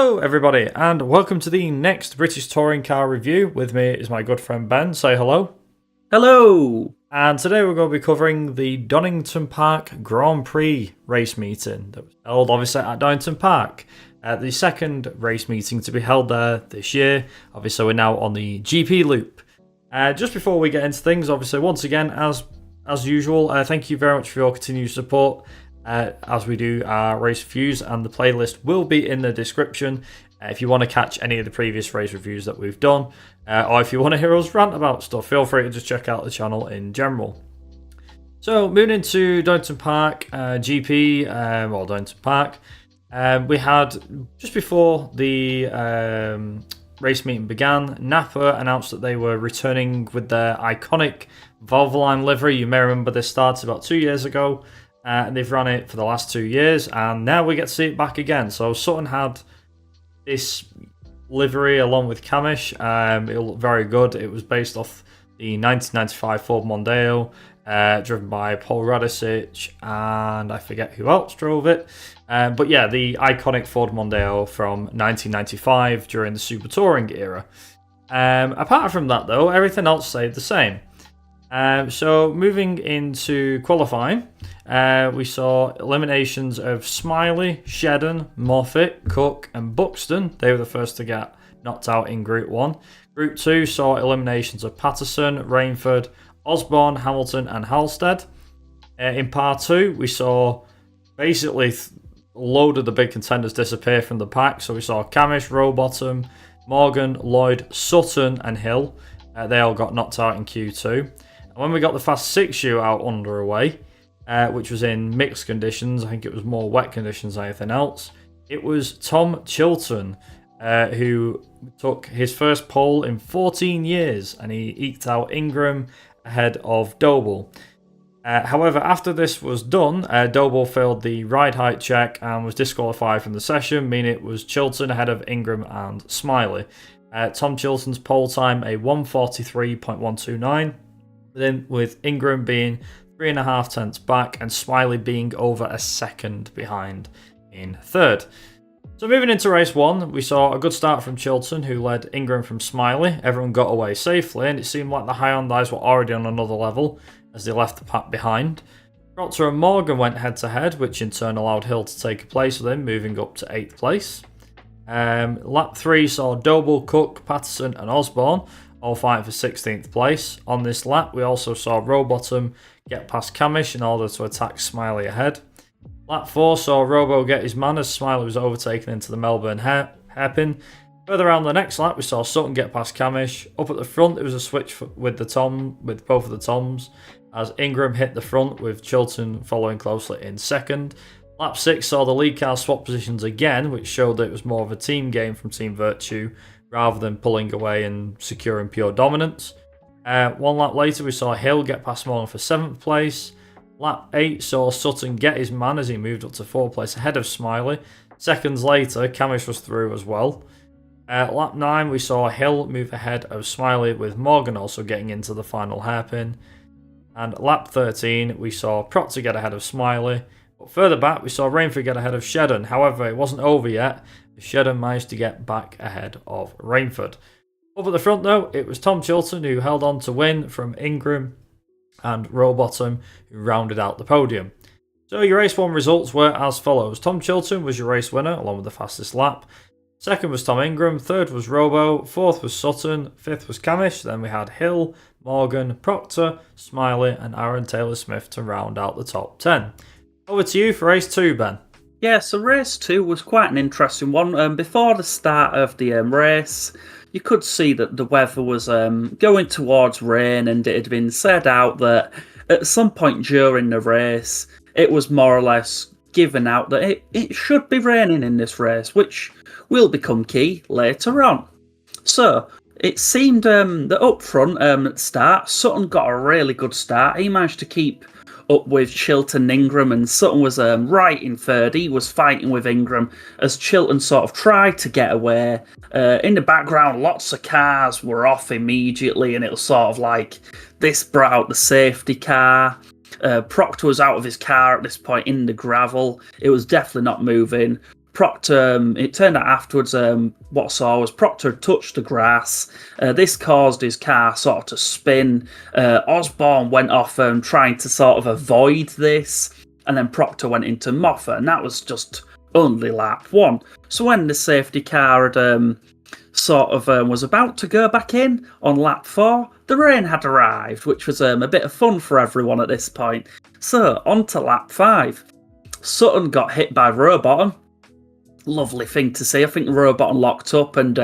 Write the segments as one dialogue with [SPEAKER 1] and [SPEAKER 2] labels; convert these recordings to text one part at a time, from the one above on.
[SPEAKER 1] Hello everybody and welcome to the next British touring car review. With me is my good friend Ben. Say hello.
[SPEAKER 2] Hello!
[SPEAKER 1] And today we're going to be covering the Donington Park Grand Prix race meeting that was held obviously at Donington Park. The second race meeting to be held there this year. Obviously we're now on the GP loop. Just before we get into things, obviously once again as usual, thank you very much for your continued support. As we do our race reviews, and the playlist will be in the description if you want to catch any of the previous race reviews that we've done, or if you want to hear us rant about stuff, feel free to just check out the channel in general. So moving into Donington Park GP, Donington Park, we had just before the race meeting began, Napa announced that they were returning with their iconic Valvoline livery. You may remember this started about 2 years ago. And they've run it for the last 2 years, and now we get to see it back again. So Sutton had this livery along with Camish. It looked very good. It was based off the 1995 Ford Mondeo, driven by Paul Radicic, and I forget who else drove it. But yeah, the iconic Ford Mondeo from 1995 during the Super Touring era. Apart from that, though, everything else stayed the same. So moving into qualifying, we saw eliminations of Smiley, Shedden, Moffat, Cook and Buxton. They were the first to get knocked out in Group 1. Group 2 saw eliminations of Patterson, Rainford, Osborne, Hamilton and Halstead. In Part 2, we saw basically a load of the big contenders disappear from the pack. So we saw Camish, Rowbottom, Morgan, Lloyd, Sutton and Hill. They all got knocked out in Q2. And when we got the Fast 6 shootout underway, which was in mixed conditions, I think it was more wet conditions than anything else, it was Tom Chilton who took his first pole in 14 years, and he eked out Ingram ahead of Doble. However, after this was done, Doble failed the ride height check and was disqualified from the session, meaning it was Chilton ahead of Ingram and Smiley. Tom Chilton's pole time a 1:43.129, with Ingram being 3.5 tenths back and Smiley being over a second behind in third. So moving into race 1, we saw a good start from Chilton, who led Ingram from Smiley. Everyone got away safely, and it seemed like the Hyundais were already on another level as they left the pack behind. Proctor and Morgan went head to head, which in turn allowed Hill to take a place with him, moving up to 8th place. Lap 3 saw Doble, Cook, Patterson and Osborne all fighting for 16th place. On this lap, we also saw Rowbottom get past Camish in order to attack Smiley ahead. Lap 4 saw Robo get his man as Smiley was overtaken into the Melbourne hairpin. Further around the next lap, we saw Sutton get past Camish. Up at the front, it was a switch with both of the Toms, as Ingram hit the front with Chilton following closely in second. Lap 6 saw the lead car swap positions again, which showed that it was more of a team game from Team Virtue rather than pulling away and securing pure dominance. One lap later, we saw Hill get past Morgan for 7th place. Lap 8 saw Sutton get his man as he moved up to 4th place ahead of Smiley. Seconds later, Camish was through as well. Lap 9, we saw Hill move ahead of Smiley, with Morgan also getting into the final hairpin. And lap 13, we saw Proctor get ahead of Smiley. But further back, we saw Rainford get ahead of Shedden. However, it wasn't over yet. Shedden managed to get back ahead of Rainford. Up at the front, though, it was Tom Chilton who held on to win from Ingram and Rowbottom, who rounded out the podium. So your race 1 results were as follows. Tom Chilton was your race winner, along with the fastest lap. Second was Tom Ingram, third was Robo, fourth was Sutton, fifth was Camish. Then we had Hill, Morgan, Proctor, Smiley and Aaron Taylor-Smith to round out the top 10. Over to you for race 2, Ben.
[SPEAKER 2] Yeah, so race 2 was quite an interesting one. Before the start of the race, you could see that the weather was going towards rain, and it had been said out that at some point during the race, it was more or less given out that it should be raining in this race, which will become key later on. So it seemed that up front at the start, Sutton got a really good start. He managed to keep up with Chilton and Ingram, and Sutton was right in third. He was fighting with Ingram as Chilton sort of tried to get away. In the background, lots of cars were off immediately, and it was sort of like this brought out the safety car. Proctor was out of his car at this point in the gravel. It was definitely not moving. Proctor, it turned out afterwards, what I saw was Proctor had touched the grass. This caused his car sort of to spin. Osborne went off trying to sort of avoid this, and then Proctor went into Moffat, and that was just only lap 1. So when the safety car had was about to go back in on lap 4, the rain had arrived, which was a bit of fun for everyone at this point. So on to lap 5. Sutton got hit by Rowbottom. Lovely thing to see. I think Rowbottom locked up and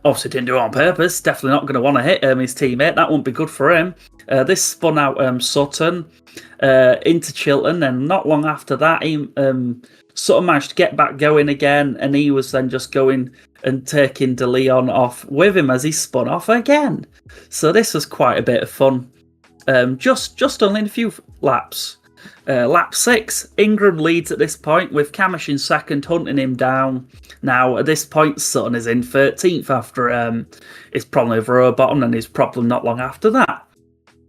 [SPEAKER 2] obviously didn't do it on purpose. Definitely not going to want to hit his teammate. That wouldn't be good for him. This spun out Sutton into Chilton, and not long after that, Sutton managed to get back going again, and he was then just going and taking De Leon off with him as he spun off again. So this was quite a bit of fun. Just only in a few laps. Lap 6, Ingram leads at this point with Camish in second, hunting him down. Now, at this point, Sutton is in 13th after his problem with Rowbottom and his problem not long after that.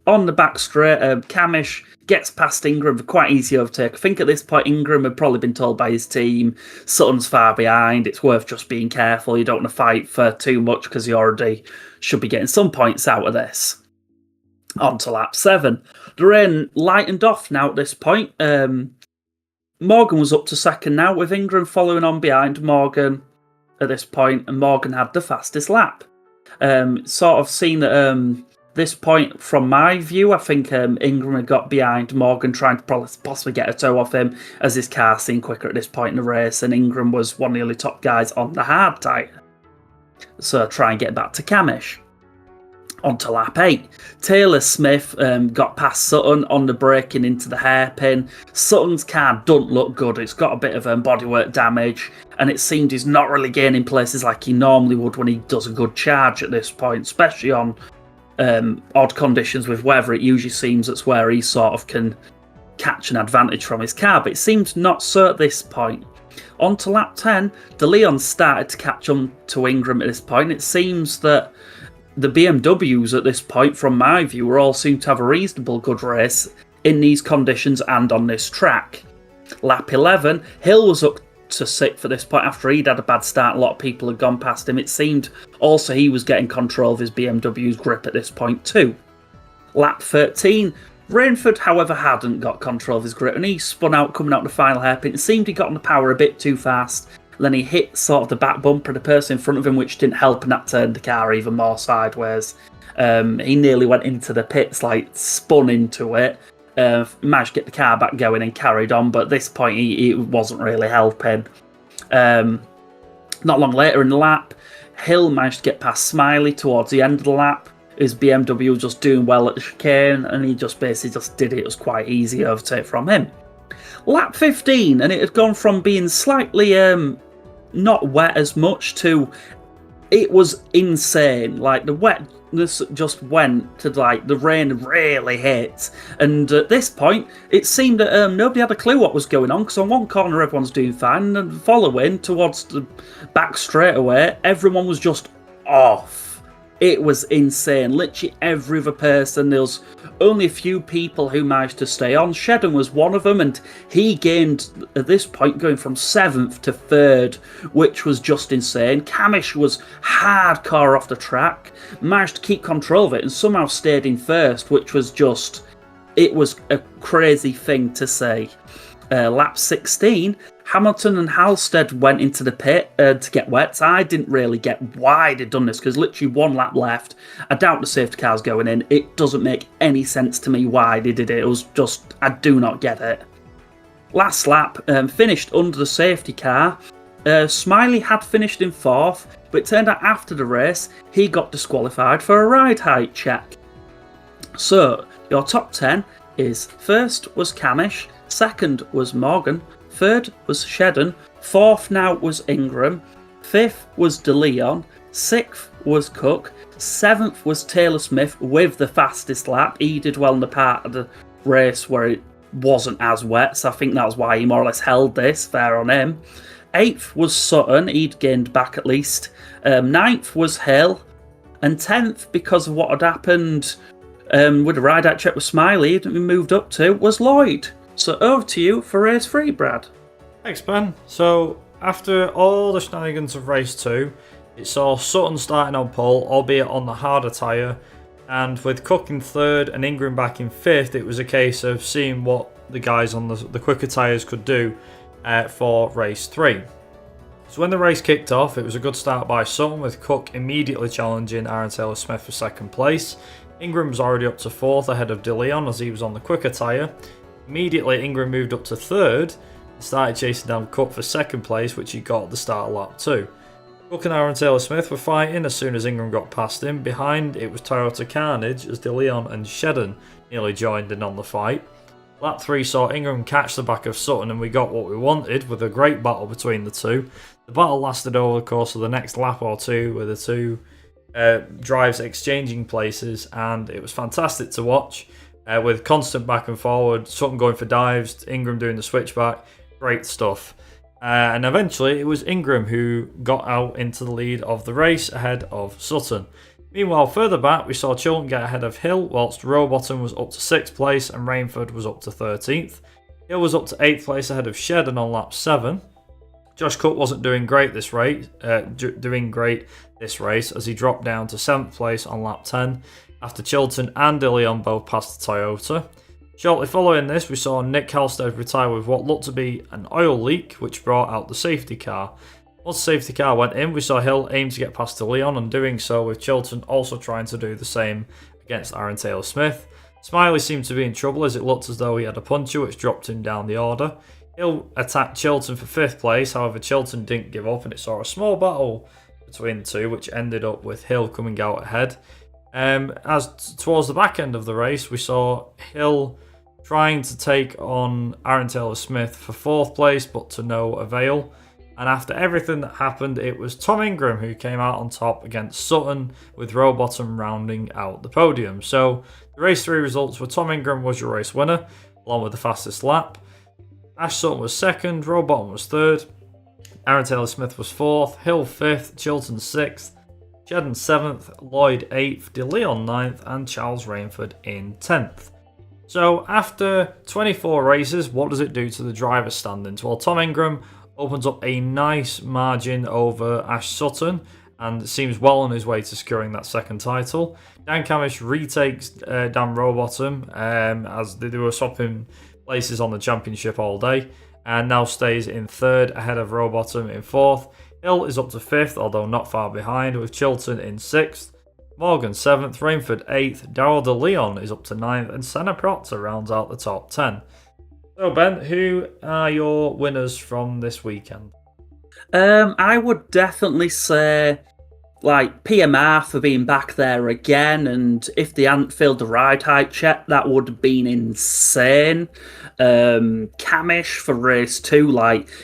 [SPEAKER 2] On the back straight, Camish gets past Ingram for quite easy overtake. I think at this point, Ingram had probably been told by his team, Sutton's far behind, it's worth just being careful, you don't want to fight for too much because you already should be getting some points out of this. On to lap 7. The rain lightened off now at this point. Morgan was up to second now, with Ingram following on behind Morgan at this point, and Morgan had the fastest lap. Sort of seen at this point, from my view, I think Ingram had got behind Morgan, trying to possibly get a toe off him, as his car seemed quicker at this point in the race, and Ingram was one of the early top guys on the hard tyre. So try and get back to Camish. On to lap 8. Taylor Smith got past Sutton on the braking into the hairpin. Sutton's car doesn't look good. It's got a bit of bodywork damage, and it seemed he's not really gaining places like he normally would when he does a good charge at this point, especially on odd conditions with weather. It usually seems that's where he sort of can catch an advantage from his car, but it seems not so at this point. On to lap 10, De Leon started to catch on to Ingram at this point. It seems that the BMWs at this point, from my view, all seem to have a reasonable good race in these conditions and on this track. Lap 11, Hill was up to 6th at this point after he'd had a bad start. A lot of people had gone past him. It seemed also he was getting control of his BMW's grip at this point too. Lap 13, Rainford, however, hadn't got control of his grip, and he spun out coming out the final hairpin. It seemed he got on the power a bit too fast. Then he hit sort of the back bumper of the person in front of him, which didn't help, and that turned the car even more sideways. He nearly went into the pits, spun into it. Managed to get the car back going and carried on, but at this point he wasn't really helping. Not long later in the lap, Hill managed to get past Smiley towards the end of the lap. His BMW was just doing well at the chicane, and he just basically did it. It was quite easy overtake from him. Lap 15, and it had gone from being slightly not wet as much to it was insane. The wetness just went to the rain really hit, and at this point it seemed that nobody had a clue what was going on, because on one corner everyone's doing fine, and following towards the back straightaway everyone was just off. It was insane. Literally every other person. There was only a few people who managed to stay on. Shedden was one of them, and he gained, at this point, going from 7th to 3rd, which was just insane. Camish was hardcore off the track, managed to keep control of it, and somehow stayed in 1st, which was just... it was a crazy thing to say. Lap 16... Hamilton and Halstead went into the pit to get wet. I didn't really get why they'd done this, because literally one lap left. I doubt the safety car's going in. It doesn't make any sense to me why they did it. It was just, I do not get it. Last lap, finished under the safety car. Smiley had finished in 4th, but it turned out after the race, he got disqualified for a ride height check. So, your top 10 is 1st was Camish, 2nd was Morgan, 3rd was Shedden, 4th now was Ingram, 5th was De Leon, 6th was Cook, 7th was Taylor Smith with the fastest lap. He did well in the part of the race where it wasn't as wet, so I think that was why he more or less held this, fair on him. 8th was Sutton, he'd gained back at least. 9th was Hill, and 10th, because of what had happened with the ride-out check with Smiley, he'd been moved up to, was Lloyd. So over to you for race 3, Brad.
[SPEAKER 1] Thanks, Ben. So after all the shenanigans of race 2, it saw Sutton starting on pole, albeit on the harder tyre, and with Cook in 3rd and Ingram back in 5th, it was a case of seeing what the guys on the quicker tyres could do for race 3. So when the race kicked off, it was a good start by Sutton, with Cook immediately challenging Aaron Taylor-Smith for 2nd place. Ingram was already up to 4th ahead of De Leon as he was on the quicker tyre. Immediately Ingram moved up to 3rd and started chasing down Cook for 2nd place, which he got at the start of lap 2. Cook and Aaron Taylor-Smith were fighting as soon as Ingram got past him. Behind, it was Toyota Carnage as De Leon and Shedden nearly joined in on the fight. Lap 3 saw Ingram catch the back of Sutton, and we got what we wanted with a great battle between the two. The battle lasted over the course of the next lap or two, with the two drives exchanging places, and it was fantastic to watch with constant back and forward, Sutton going for dives, Ingram doing the switchback. Great stuff. And eventually it was Ingram who got out into the lead of the race ahead of Sutton. Meanwhile, further back, we saw Chilton get ahead of Hill, whilst Rowbottom was up to 6th place and Rainford was up to 13th. Hill was up to 8th place ahead of Shedden on lap 7. Josh Cook wasn't doing great this race, as he dropped down to 7th place on lap 10 after Chilton and De Leon both passed the Toyota. Shortly following this, we saw Nick Halstead retire with what looked to be an oil leak, which brought out the safety car. Once the safety car went in, we saw Hill aim to get past De Leon, and doing so, with Chilton also trying to do the same against Aaron Taylor-Smith. Smiley seemed to be in trouble as it looked as though he had a puncture which dropped him down the order. Hill attacked Chilton for 5th place, however Chilton didn't give up and it saw a small battle between the two, which ended up with Hill coming out ahead. As towards the back end of the race, we saw Hill trying to take on Aaron Taylor-Smith for 4th place, but to no avail. And after everything that happened, it was Tom Ingram who came out on top against Sutton, with Rowbottom rounding out the podium. So the race 3 results were Tom Ingram was your race winner, along with the fastest lap. Ash Sutton was 2nd, Rowbottom was 3rd, Aaron Taylor-Smith was 4th, Hill 5th, Chilton 6th, Shedden 7th, Lloyd 8th, De Leon 9th, and Charles Rainford in 10th. So after 24 races, what does it do to the driver standings? Well, Tom Ingram opens up a nice margin over Ash Sutton and seems well on his way to securing that 2nd title. Dan Camish retakes Dan Rowbottom as they were swapping places on the championship all day, and now stays in 3rd ahead of Rowbottom in 4th. Hill is up to 5th, although not far behind, with Chilton in 6th. Morgan 7th, Rainford 8th, Darryl De Leon is up to 9th, and Senna Proctor rounds out the top 10. So Ben, who are your winners from this weekend?
[SPEAKER 2] I would definitely say PMR for being back there again, and if they hadn't filled the ride height check, that would have been insane. Camish for race 2,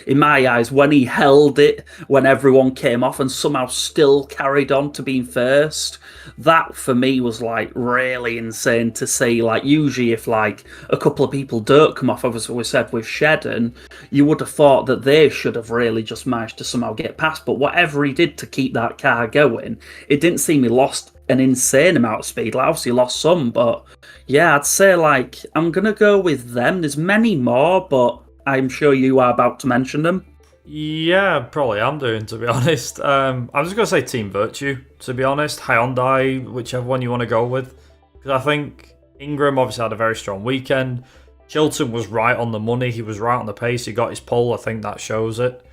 [SPEAKER 2] in my eyes, when he held it when everyone came off and somehow still carried on to being first, that for me was really insane to see. Usually if a couple of people don't come off, as we said with Shedden, you would have thought that they should have really just managed to somehow get past, but whatever he did to keep that car going, it didn't seem he lost an insane amount of speed. Obviously lost some, but yeah, I'd say I'm gonna go with them. There's many more, but I'm sure you are about to mention them.
[SPEAKER 1] Yeah, probably am doing, to be honest. I'm just gonna say Team Virtue, to be honest. Hyundai, whichever one you want to go with, because I think Ingram obviously had a very strong weekend. Chilton was right on the money. He was right on the pace. He got his pole. I think that shows it.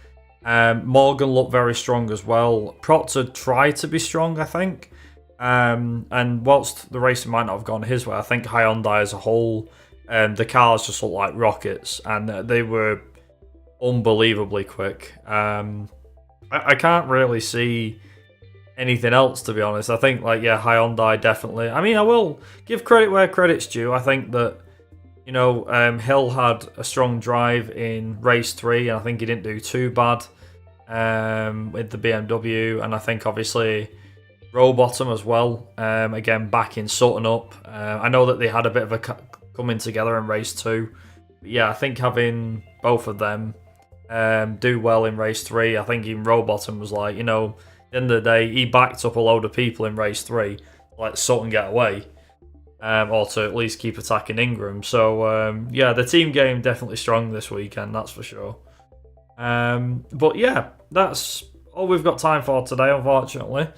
[SPEAKER 1] Morgan looked very strong as well. Proctor tried to be strong, I think. And whilst the racing might not have gone his way, I think Hyundai as a whole, the cars just looked like rockets, and they were unbelievably quick. I can't really see anything else, to be honest. I think Hyundai definitely. I mean, I will give credit where credit's due. I think that Hill had a strong drive in race 3, and I think he didn't do too bad with the BMW, and I think obviously Rowbottom as well, again backing Sutton up. I know that they had a bit of a coming together in race 2, but yeah, I think having both of them do well in race 3, I think even Rowbottom was at the end of the day, he backed up a load of people in race 3, let Sutton get away, or to at least keep attacking Ingram. So yeah, the team game definitely strong this weekend, that's for sure. But yeah, that's all we've got time for today, unfortunately.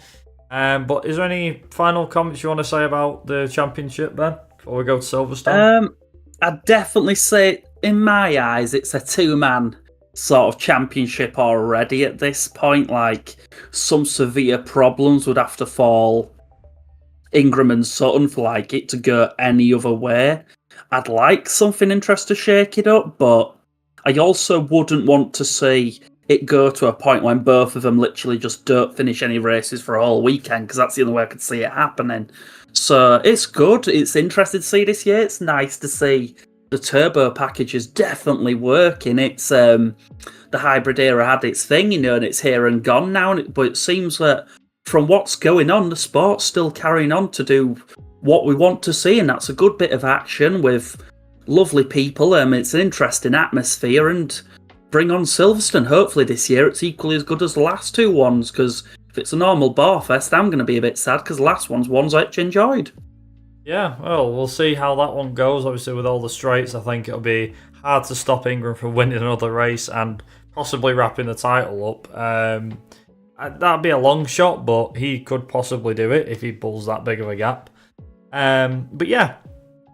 [SPEAKER 1] But is there any final comments you want to say about the championship, Ben, before we go to Silverstone?
[SPEAKER 2] I'd definitely say, in my eyes, it's a two-man sort of championship already at this point. Like, some severe problems would have to fall Ingram and Sutton for like it to go any other way. I'd like something interesting to shake it up, but I also wouldn't want to see it go to a point when both of them literally just don't finish any races for a whole weekend, because that's the only way I could see it happening. So it's good. It's interesting to see this year. It's nice to see the turbo package is definitely working. It's the hybrid era had its thing, and it's here and gone now. But it seems that from what's going on, the sport's still carrying on to do what we want to see, and that's a good bit of action with lovely people. It's an interesting atmosphere, and bring on Silverstone. Hopefully this year it's equally as good as the last two ones, because if it's a normal Barfest, I'm going to be a bit sad, because the last one's I actually enjoyed.
[SPEAKER 1] Yeah, well, we'll see how that one goes. Obviously, with all the straights, I think it'll be hard to stop Ingram from winning another race and possibly wrapping the title up. That'd be a long shot, but he could possibly do it if he pulls that big of a gap. But yeah,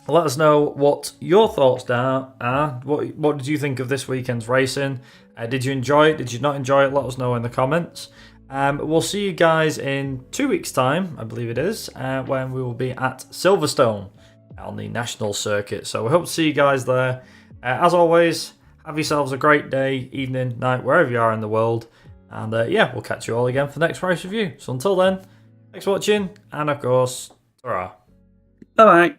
[SPEAKER 1] let us know what your thoughts are. What did you think of this weekend's racing? Did you enjoy it? Did you not enjoy it? Let us know in the comments. We'll see you guys in 2 weeks' time, I believe it is, when we will be at Silverstone on the national circuit. So we hope to see you guys there. As always, have yourselves a great day, evening, night, wherever you are in the world. And yeah, we'll catch you all again for the next race review. So until then, thanks for watching, and of course, ta-ra.
[SPEAKER 2] Bye-bye.